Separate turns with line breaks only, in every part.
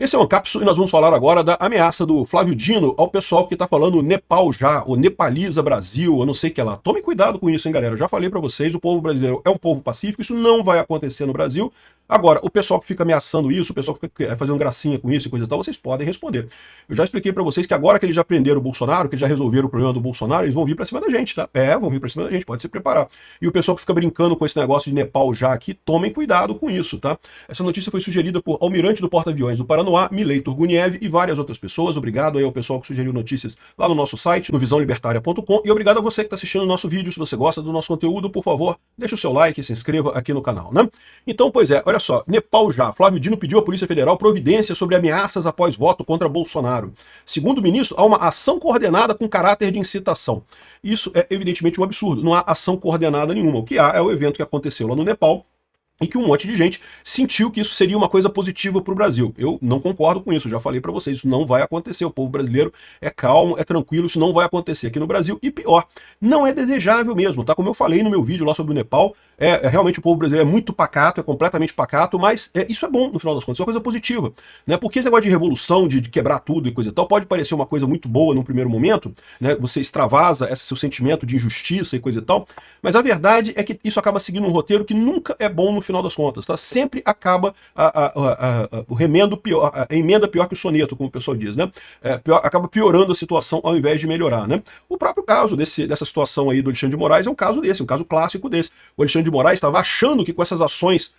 Esse é o Ancapsu e nós vamos falar agora da ameaça do Flávio Dino ao pessoal que tá falando Nepal já, ou Nepaliza Brasil, ou não sei o que lá. Tomem cuidado com isso, hein, galera. Eu já falei pra vocês, o povo brasileiro é um povo pacífico, isso não vai acontecer no Brasil. Agora, o pessoal que fica ameaçando isso, o pessoal que fica fazendo gracinha com isso e coisa e tal, vocês podem responder. Eu já expliquei pra vocês que agora que eles já prenderam o Bolsonaro, que eles já resolveram o problema do Bolsonaro, eles vão vir pra cima da gente, tá? Vão vir pra cima da gente, pode se preparar. E o pessoal que fica brincando com esse negócio de Nepal já aqui, tomem cuidado com isso, tá? Essa notícia foi sugerida por almirante do porta-aviões do Paranoá, Milei Turguniev e várias outras pessoas. Obrigado aí ao pessoal que sugeriu notícias lá no nosso site, no visãolibertaria.com, e obrigado a você que está assistindo o nosso vídeo. Se você gosta do nosso conteúdo, por favor, deixa o seu like e se inscreva aqui no canal, né? Então, pois é, olha só, Nepal já. Flávio Dino pediu à Polícia Federal providências sobre ameaças após voto contra Bolsonaro. Segundo o ministro, há uma ação coordenada com caráter de incitação. Isso é evidentemente um absurdo, não há ação coordenada nenhuma. O que há é o evento que aconteceu lá no Nepal, e que um monte de gente sentiu que isso seria uma coisa positiva para o Brasil. Eu não concordo com isso, já falei para vocês, isso não vai acontecer. O povo brasileiro é calmo, é tranquilo, isso não vai acontecer aqui no Brasil. E pior, não é desejável mesmo, tá? Como eu falei no meu vídeo lá sobre o Nepal, realmente o povo brasileiro é muito pacato, é completamente pacato, mas isso é bom no final das contas, é uma coisa positiva, né? Porque esse negócio de revolução, de quebrar tudo e coisa e tal, pode parecer uma coisa muito boa num primeiro momento, né? Você extravasa esse seu sentimento de injustiça e coisa e tal, mas a verdade é que isso acaba seguindo um roteiro que nunca é bom no final das contas, tá? Sempre acaba o remendo pior, a emenda pior que o soneto, como o pessoal diz, né? Acaba piorando a situação ao invés de melhorar, né? O próprio caso dessa situação aí do Alexandre de Moraes é um caso desse, um caso clássico desse. O Alexandre de Moraes estava achando que com essas ações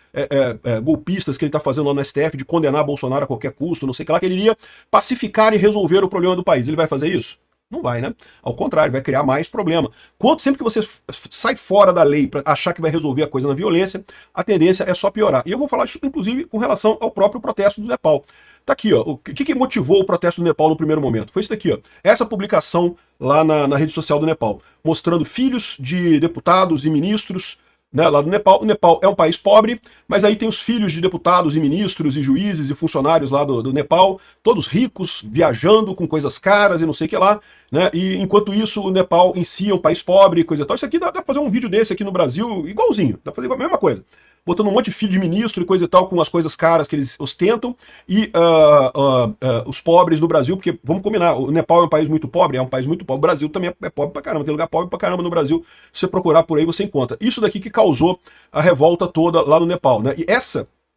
golpistas que ele está fazendo lá no STF de condenar Bolsonaro a qualquer custo, não sei o que lá, que ele iria pacificar e resolver o problema do país. Ele vai fazer isso? Não vai, né? Ao contrário, vai criar mais problema. Sempre que você sai fora da lei para achar que vai resolver a coisa na violência, a tendência é só piorar. E eu vou falar isso, inclusive, com relação ao próprio protesto do Nepal. Tá aqui, ó. O que motivou o protesto do Nepal no primeiro momento? Foi isso daqui, ó. Essa publicação lá na rede social do Nepal, mostrando filhos de deputados e ministros, né, lá do Nepal. O Nepal é um país pobre, mas aí tem os filhos de deputados e ministros e juízes e funcionários lá do Nepal, todos ricos, viajando com coisas caras e não sei o que lá, né? E enquanto isso o Nepal em si é um país pobre e coisa e tal. Isso aqui dá pra fazer um vídeo desse aqui no Brasil igualzinho, dá pra fazer a mesma coisa. Botando um monte de filho de ministro e coisa e tal, com as coisas caras que eles ostentam, e os pobres do Brasil, porque, vamos combinar, o Nepal é um país muito pobre, o Brasil também é pobre pra caramba, tem lugar pobre pra caramba no Brasil, se você procurar por aí você encontra. Isso daqui que causou a revolta toda lá no Nepal, né? E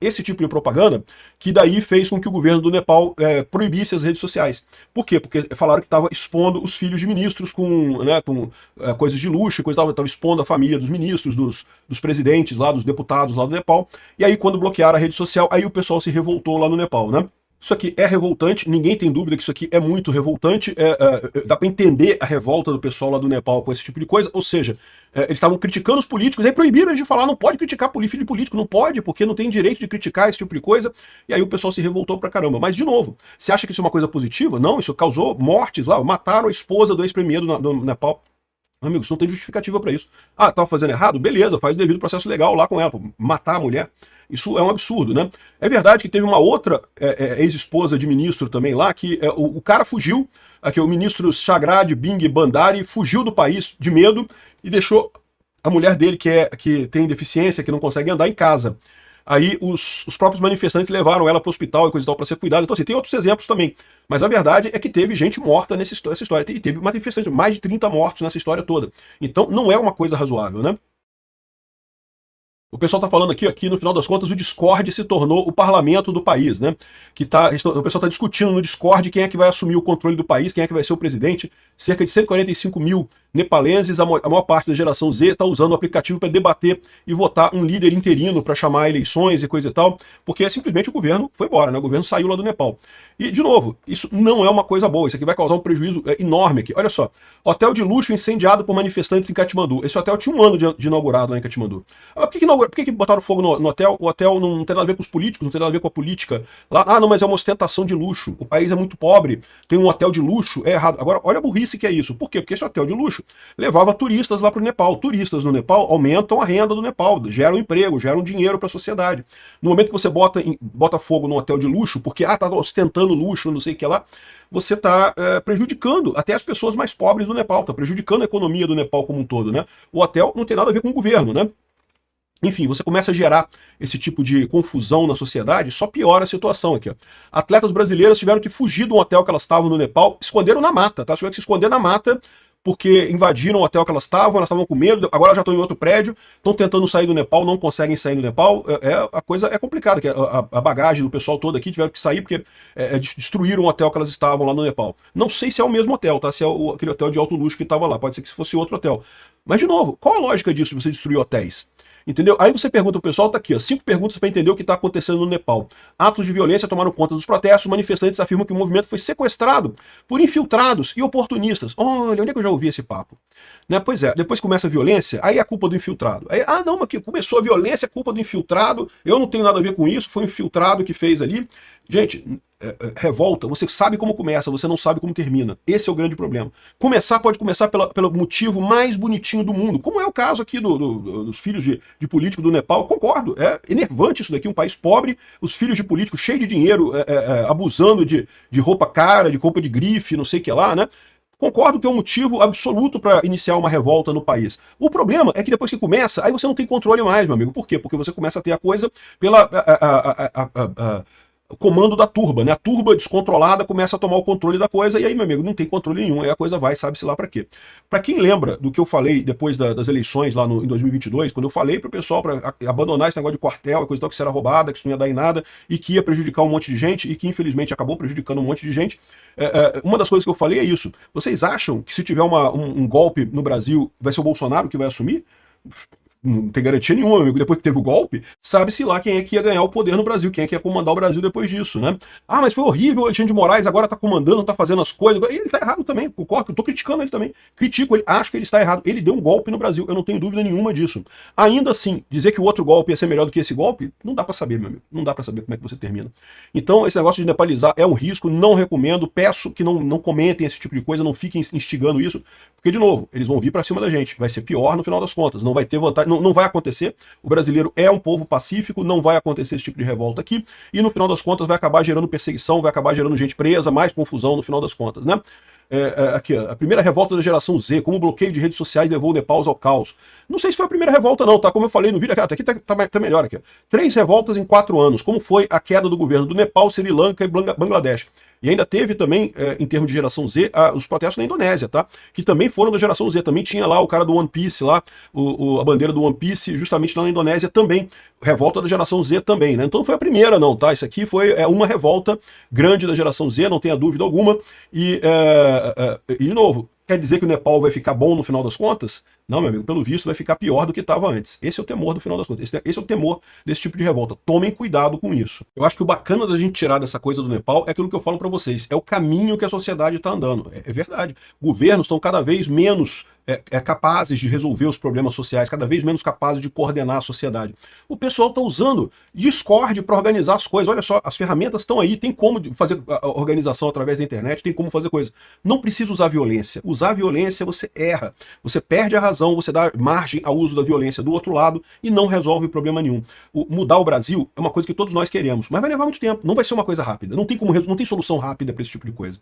esse tipo de propaganda que daí fez com que o governo do Nepal proibisse as redes sociais. Por quê? Porque falaram que estava expondo os filhos de ministros com coisas de luxo, estava expondo a família dos ministros, dos presidentes lá, dos deputados lá do Nepal. E aí quando bloquearam a rede social, aí o pessoal se revoltou lá no Nepal, né? Isso aqui é revoltante, ninguém tem dúvida que isso aqui é muito revoltante, dá para entender a revolta do pessoal lá do Nepal com esse tipo de coisa, ou seja, eles estavam criticando os políticos, aí proibiram eles de falar, não pode criticar filho de político, não pode, porque não tem direito de criticar esse tipo de coisa, e aí o pessoal se revoltou pra caramba. Mas, de novo, você acha que isso é uma coisa positiva? Não, isso causou mortes lá, mataram a esposa do ex-premier do Nepal. Amigos, não tem justificativa pra isso. Ah, tava fazendo errado? Beleza, faz o devido processo legal lá com ela, matar a mulher. Isso é um absurdo, né? É verdade que teve uma outra ex-esposa de ministro também lá, que o cara fugiu, aqui, o ministro Chagrad Bing Bandari fugiu do país de medo e deixou a mulher dele, que tem deficiência, que não consegue andar, em casa. Aí os próprios manifestantes levaram ela para o hospital e coisa e tal para ser cuidada. Então, assim, tem outros exemplos também. Mas a verdade é que teve gente morta nessa história. E teve manifestantes, mais de 30 mortos nessa história toda. Então, não é uma coisa razoável, né? O pessoal está falando aqui, no final das contas, o Discord se tornou o parlamento do país, né? O pessoal está discutindo no Discord quem é que vai assumir o controle do país, quem é que vai ser o presidente. Cerca de 145 mil nepalenses, a maior parte da geração Z, está usando o aplicativo para debater e votar um líder interino para chamar eleições e coisa e tal, porque simplesmente o governo foi embora, né? O governo saiu lá do Nepal. E, de novo, isso não é uma coisa boa, isso aqui vai causar um prejuízo enorme aqui. Olha só, hotel de luxo incendiado por manifestantes em Katmandu. Esse hotel tinha um ano de inaugurado lá em Katmandu. Por que botaram fogo no hotel? O hotel não tem nada a ver com os políticos, não tem nada a ver com a política. Lá, não, mas é uma ostentação de luxo. O país é muito pobre, tem um hotel de luxo, é errado. Agora, olha a burrice que é isso. Por quê? Porque esse hotel de luxo levava turistas lá para o Nepal. Turistas no Nepal aumentam a renda do Nepal, geram emprego, geram dinheiro para a sociedade. No momento que você bota fogo num hotel de luxo, porque tá ostentando luxo, não sei o que lá, você está prejudicando até as pessoas mais pobres do Nepal, está prejudicando a economia do Nepal como um todo, né? O hotel não tem nada a ver com o governo, né? Enfim, você começa a gerar esse tipo de confusão na sociedade, só piora a situação aqui. Ó. Atletas brasileiras tiveram que fugir do hotel que elas estavam no Nepal, esconderam na mata, tá? Tiveram que se esconder na mata, porque invadiram o hotel que elas estavam com medo, agora já estão em outro prédio, estão tentando sair do Nepal, não conseguem sair do Nepal. A coisa é complicada, que a bagagem do pessoal todo aqui tiveram que sair porque destruíram o hotel que elas estavam lá no Nepal. Não sei se é o mesmo hotel, tá? Se é aquele hotel de alto luxo que estava lá, pode ser que fosse outro hotel. Mas, de novo, qual a lógica disso de você destruir hotéis? Entendeu? Aí você pergunta pro pessoal, tá aqui, ó, 5 perguntas para entender o que está acontecendo no Nepal. Atos de violência tomaram conta dos protestos, manifestantes afirmam que o movimento foi sequestrado por infiltrados e oportunistas. Olha, onde é que eu já ouvi esse papo? Né? Pois é, depois começa a violência, aí é culpa do infiltrado. Aí, não, mas que começou a violência, é culpa do infiltrado, eu não tenho nada a ver com isso, foi o infiltrado que fez ali. Gente, revolta, você sabe como começa, você não sabe como termina. Esse é o grande problema. Pode começar pelo motivo mais bonitinho do mundo, como é o caso aqui dos filhos de político do Nepal. Concordo, é enervante isso daqui, um país pobre, os filhos de políticos cheios de dinheiro, abusando de roupa cara, de roupa de grife, não sei o que lá, né? Concordo que é um motivo absoluto para iniciar uma revolta no país. O problema é que depois que começa, aí você não tem controle mais, meu amigo. Por quê? Porque você começa a ter a coisa pela o comando da turba, né? A turba descontrolada começa a tomar o controle da coisa e aí, meu amigo, não tem controle nenhum, aí a coisa vai, sabe-se lá para quê. Para quem lembra do que eu falei depois das eleições lá em 2022, quando eu falei pro pessoal para abandonar esse negócio de quartel, coisa tal, que isso era roubada, que isso não ia dar em nada e que ia prejudicar um monte de gente e que infelizmente acabou prejudicando um monte de gente, uma das coisas que eu falei é isso. Vocês acham que se tiver um golpe no Brasil, vai ser o Bolsonaro que vai assumir? Não tem garantia nenhuma, amigo. Depois que teve o golpe, sabe-se lá quem é que ia ganhar o poder no Brasil, quem é que ia comandar o Brasil depois disso, né? Mas foi horrível, o Alexandre de Moraes agora tá comandando, tá fazendo as coisas. E ele tá errado também, concordo, eu tô criticando ele também. Critico ele, acho que ele está errado. Ele deu um golpe no Brasil, eu não tenho dúvida nenhuma disso. Ainda assim, dizer que o outro golpe ia ser melhor do que esse golpe, não dá pra saber, meu amigo. Não dá pra saber como é que você termina. Então, esse negócio de nepalizar é um risco, não recomendo, peço que não comentem esse tipo de coisa, não fiquem instigando isso, porque, de novo, eles vão vir pra cima da gente. Vai ser pior no final das contas, não vai ter vantagem, não vai acontecer. O brasileiro é um povo pacífico, não vai acontecer esse tipo de revolta aqui, e no final das contas vai acabar gerando perseguição, vai acabar gerando gente presa, mais confusão no final das contas, né? Aqui, a primeira revolta da geração Z, como o bloqueio de redes sociais levou o Nepal ao caos. Não sei se foi a primeira revolta não, tá? Como eu falei no vídeo, aqui tá melhor aqui. 3 revoltas em 4 anos, como foi a queda do governo do Nepal, Sri Lanka e Bangladesh. E ainda teve também, em termos de geração Z, os protestos na Indonésia, tá? Que também foram da geração Z. Também tinha lá o cara do One Piece, lá, a bandeira do One Piece, justamente lá na Indonésia também. Revolta da geração Z também, né? Então não foi a primeira não, tá? Isso aqui foi uma revolta grande da geração Z, não tenha dúvida alguma. E de novo, quer dizer que o Nepal vai ficar bom no final das contas? Não, meu amigo, pelo visto vai ficar pior do que estava antes. Esse é o temor do final das contas. Esse é o temor desse tipo de revolta. Tomem cuidado com isso. Eu acho que o bacana da gente tirar dessa coisa do Nepal é aquilo que eu falo para vocês. É o caminho que a sociedade está andando. É verdade. Governos estão cada vez menos capazes de resolver os problemas sociais, cada vez menos capazes de coordenar a sociedade. O pessoal está usando Discord para organizar as coisas. Olha só, as ferramentas estão aí, tem como fazer a organização através da internet, tem como fazer coisa. Não precisa usar violência. Usar violência, você erra. Você perde a razão, você dá margem ao uso da violência do outro lado e não resolve problema nenhum. Mudar o Brasil é uma coisa que todos nós queremos, mas vai levar muito tempo. Não vai ser uma coisa rápida. Não tem solução rápida para esse tipo de coisa.